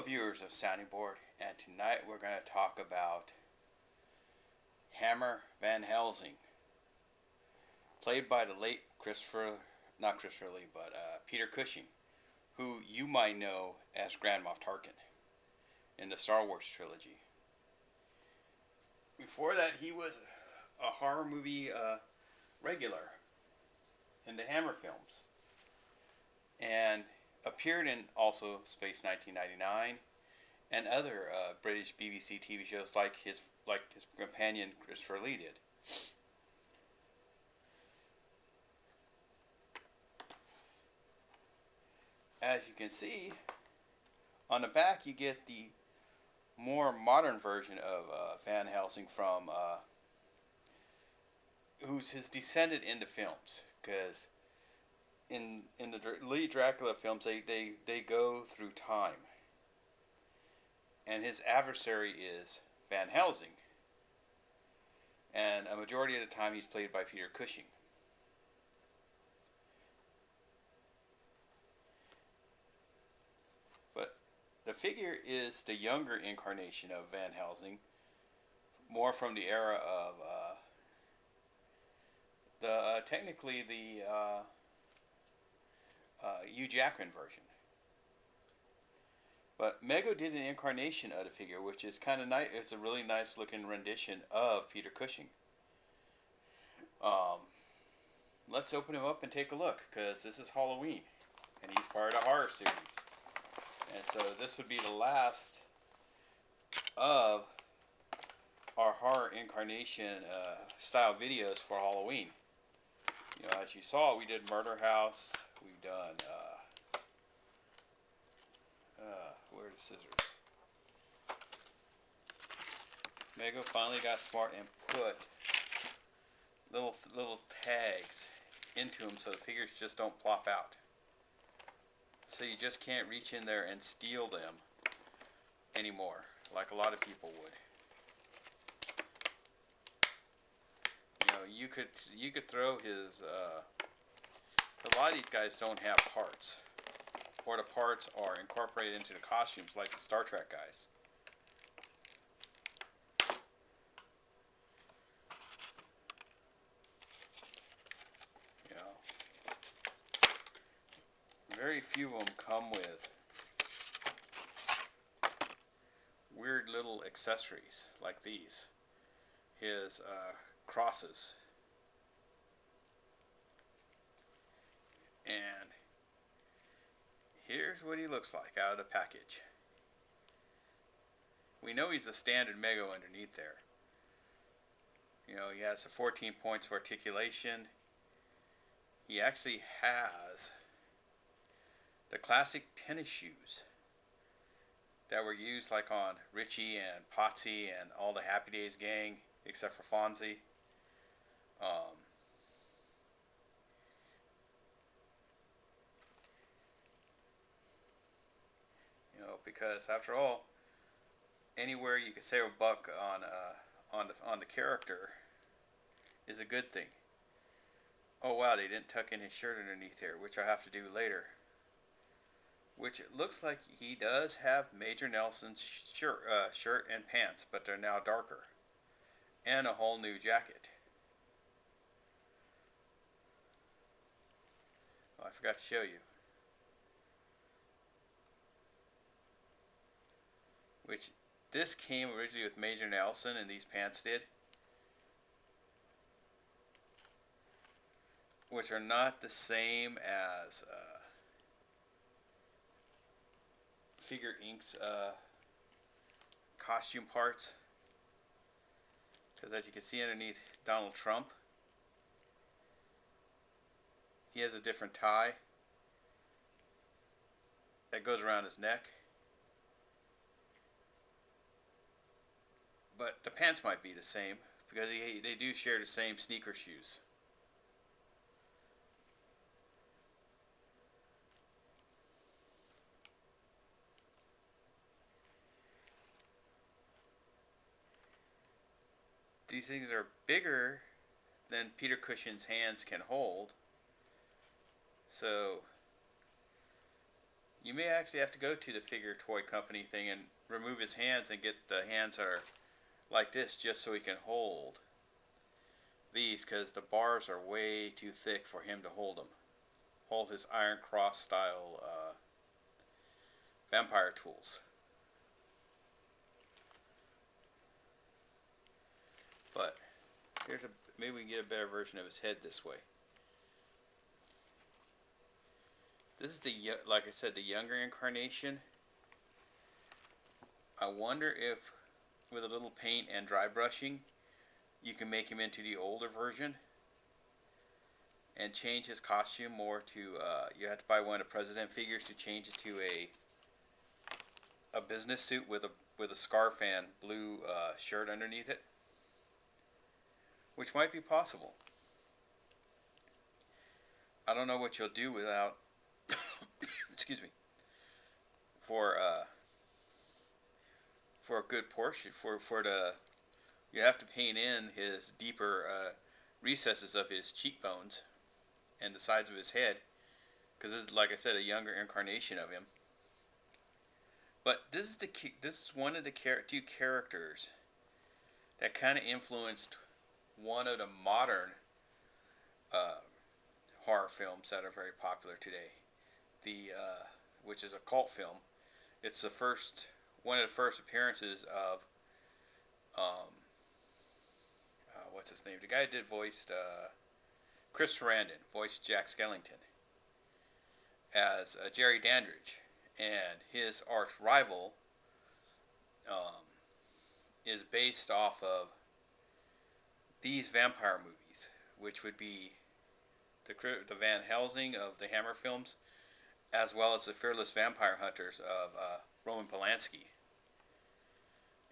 viewers of Sounding Board, and tonight we're going to talk about Hammer Van Helsing, played by the late Peter Cushing, who you might know as Grand Moff Tarkin in the Star Wars trilogy. Before that, he was a horror movie regular in the Hammer films, and appeared in also Space 1999 and other British BBC TV shows like his companion Christopher Lee did. As you can see, on the back you get the more modern version of Van Helsing from who's his descendant into films, because in the Lee Dracula films they go through time, and his adversary is Van Helsing, and a majority of the time he's played by Peter Cushing. But the figure is the younger incarnation of Van Helsing, more from the era of technically the Hugh Jackman version. But MEGO did an incarnation of the figure, which is kind of nice. It's a really nice looking rendition of Peter Cushing. Let's open him up and take a look, because this is Halloween, and he's part of the horror series. And so this would be the last of our horror incarnation style videos for Halloween. You know, as you saw, we did Murder House. We've done where are the scissors? MEGO finally got smart and put little tags into them so the figures just don't plop out. So you just can't reach in there and steal them anymore, like a lot of people would. You know, you could throw his. A lot of these guys don't have parts, or the parts are incorporated into the costumes, like the Star Trek guys. You know, very few of them come with weird little accessories like these. His crosses. And here's what he looks like out of the package. We know he's a standard MEGO underneath there. You know, he has 14 points of articulation. He actually has the classic tennis shoes that were used like on Richie and Potsy and all the Happy Days gang, except for Fonzie. You know, because after all, anywhere you can save a buck on the character is a good thing. Oh wow, they didn't tuck in his shirt underneath here, which I have to do later. Which it looks like he does have Major Nelson's shirt and pants, but they're now darker, and a whole new jacket. Oh, I forgot to show you. Which this came originally with Major Nelson, and these pants did, which are not the same as Figure Inc.'s costume parts, because as you can see underneath Donald Trump, he has a different tie that goes around his neck. But the pants might be the same, because they do share the same sneaker shoes. These things are bigger than Peter Cushing's hands can hold. So You may actually have to go to the figure toy company thing and remove his hands and get the hands that are like this just so he can hold these, because the bars are way too thick for him to hold them. Hold his Iron Cross style vampire tools. But maybe we can get a better version of his head this way. This is like I said, the younger incarnation. I wonder if with a little paint and dry brushing you can make him into the older version and change his costume more to you have to buy one of the president figures to change it to a business suit with a scarf and blue shirt underneath it, which might be possible. I don't know what you'll do without excuse me, for a good portion, you have to paint in his deeper recesses of his cheekbones and the sides of his head, because this is, like I said, a younger incarnation of him. But this is one of the two characters that kind of influenced one of the modern horror films that are very popular today. Which is a cult film. It's one of the first appearances of what's his name? The guy that voiced Chris Sarandon voiced Jack Skellington as Jerry Dandridge, and his arch rival is based off of these vampire movies, which would be the Van Helsing of the Hammer films, as well as the Fearless Vampire Hunters of Roman Polanski.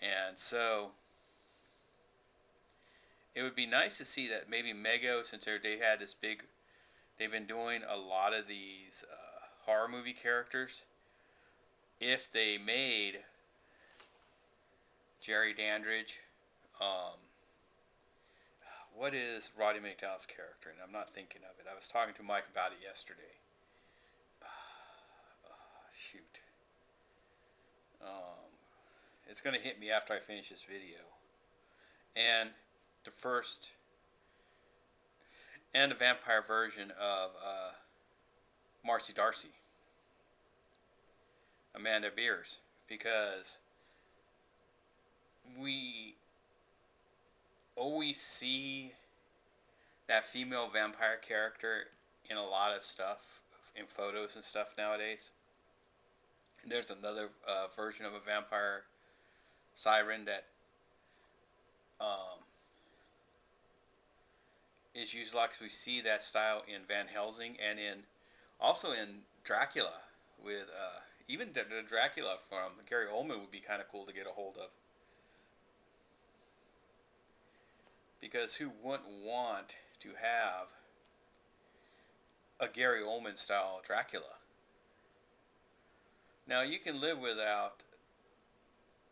And so it would be nice to see that maybe MEGO, since they've been doing a lot of these horror movie characters, if they made Jerry Dandridge, what is Roddy McDowall's character? And I'm not thinking of it. I was talking to Mike about it yesterday. Shoot. It's going to hit me after I finish this video. And the vampire version of Marcy Darcy, Amanda Beers, because we always see that female vampire character in a lot of stuff, in photos and stuff nowadays. There's another version of a vampire siren that is used a lot, because we see that style in Van Helsing and also in Dracula, with even the Dracula from Gary Oldman would be kind of cool to get a hold of, because who wouldn't want to have a Gary Oldman style Dracula? Now, you can live without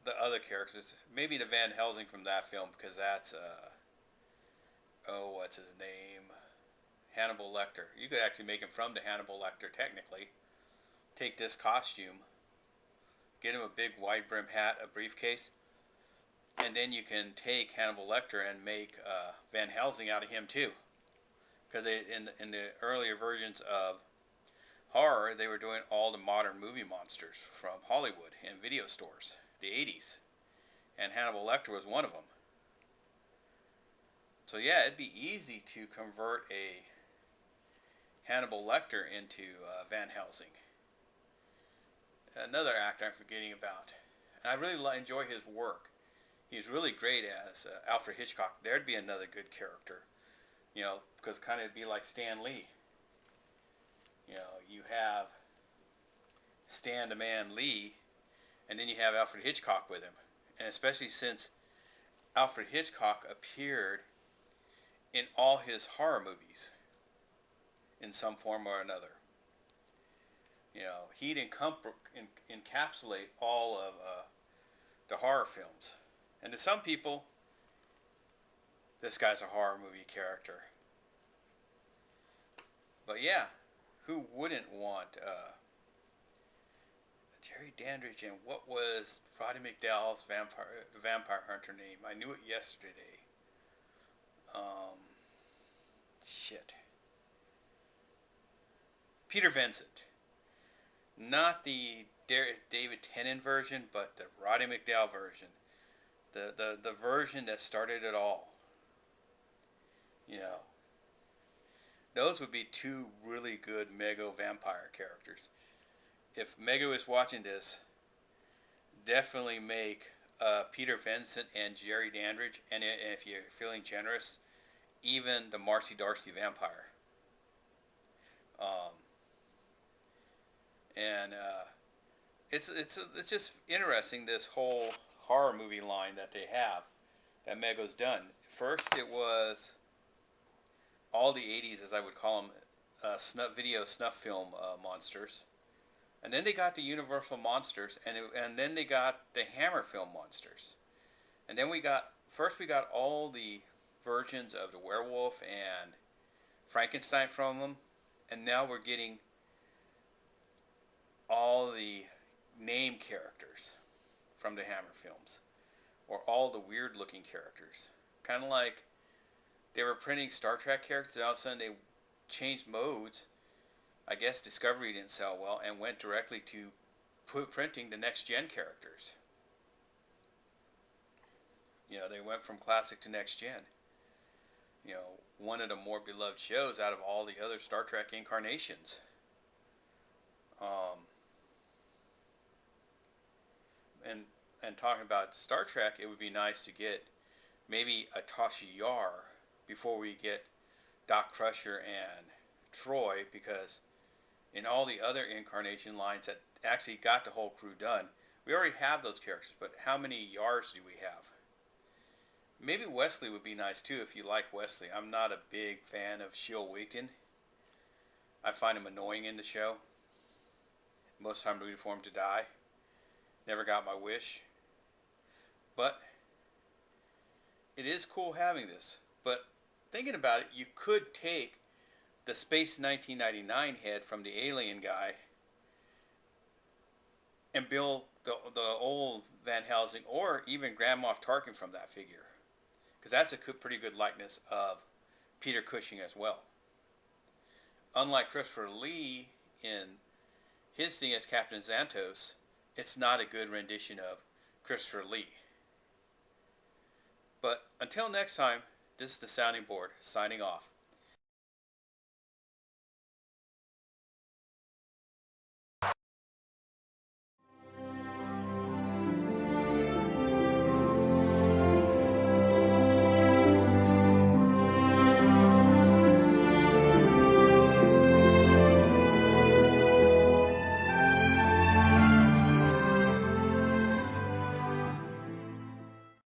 the other characters. Maybe the Van Helsing from that film, because that's, what's his name? Hannibal Lecter. You could actually make him from the Hannibal Lecter, technically. Take this costume, get him a big wide brim hat, a briefcase, and then you can take Hannibal Lecter and make Van Helsing out of him too. Because in the earlier versions of horror, they were doing all the modern movie monsters from Hollywood and video stores, the 80s. And Hannibal Lecter was one of them. So yeah, it'd be easy to convert a Hannibal Lecter into Van Helsing. Another actor I'm forgetting about. And I really enjoy his work. He's really great as Alfred Hitchcock. There'd be another good character. Because kind of it'd be like Stan Lee. You have Stan the Man Lee, and then you have Alfred Hitchcock with him. And especially since Alfred Hitchcock appeared in all his horror movies in some form or another. He'd encapsulate all of the horror films. And to some people, this guy's a horror movie character. But yeah, who wouldn't want Jerry Dandridge, and what was Roddy McDowell's vampire hunter name? I knew it yesterday. Um, shit. Peter Vincent. Not the David Tennant version, but the Roddy McDowell version. The version that started it all. You know, those would be two really good MEGO vampire characters. If MEGO is watching this, definitely make Peter Vincent and Jerry Dandridge, and if you're feeling generous, even the Marcy Darcy vampire. Um, and it's just interesting, this whole horror movie line that they have, that MEGO's done. First, it was all the 80s, as I would call them, snuff film monsters. And then they got the Universal monsters, and then they got the Hammer film monsters. And then we got all the versions of the werewolf and Frankenstein from them, and now we're getting all the name characters from the Hammer films, or all the weird looking characters. Kind of like they were printing Star Trek characters, and all of a sudden they changed modes. I guess Discovery didn't sell well and went directly to printing the next gen characters. You know, they went from classic to next gen. You know, one of the more beloved shows out of all the other Star Trek incarnations. And talking about Star Trek, it would be nice to get maybe a Tasha Yar before we get Doc Crusher and Troy, because in all the other incarnation lines that actually got the whole crew done, we already have those characters, but how many Yars do we have? Maybe Wesley would be nice too, if you like Wesley. I'm not a big fan of Shield Wheaton. I find him annoying in the show. Most of the time I'm rooting for him to die. Never got my wish. But it is cool having this. But thinking about it, you could take the Space 1999 head from the alien guy and build the old Van Helsing, or even Grand Moff Tarkin from that figure, because that's a pretty good likeness of Peter Cushing as well. Unlike Christopher Lee in his thing as Captain Xantos, it's not a good rendition of Christopher Lee. But until next time, this is the Sounding Board signing off.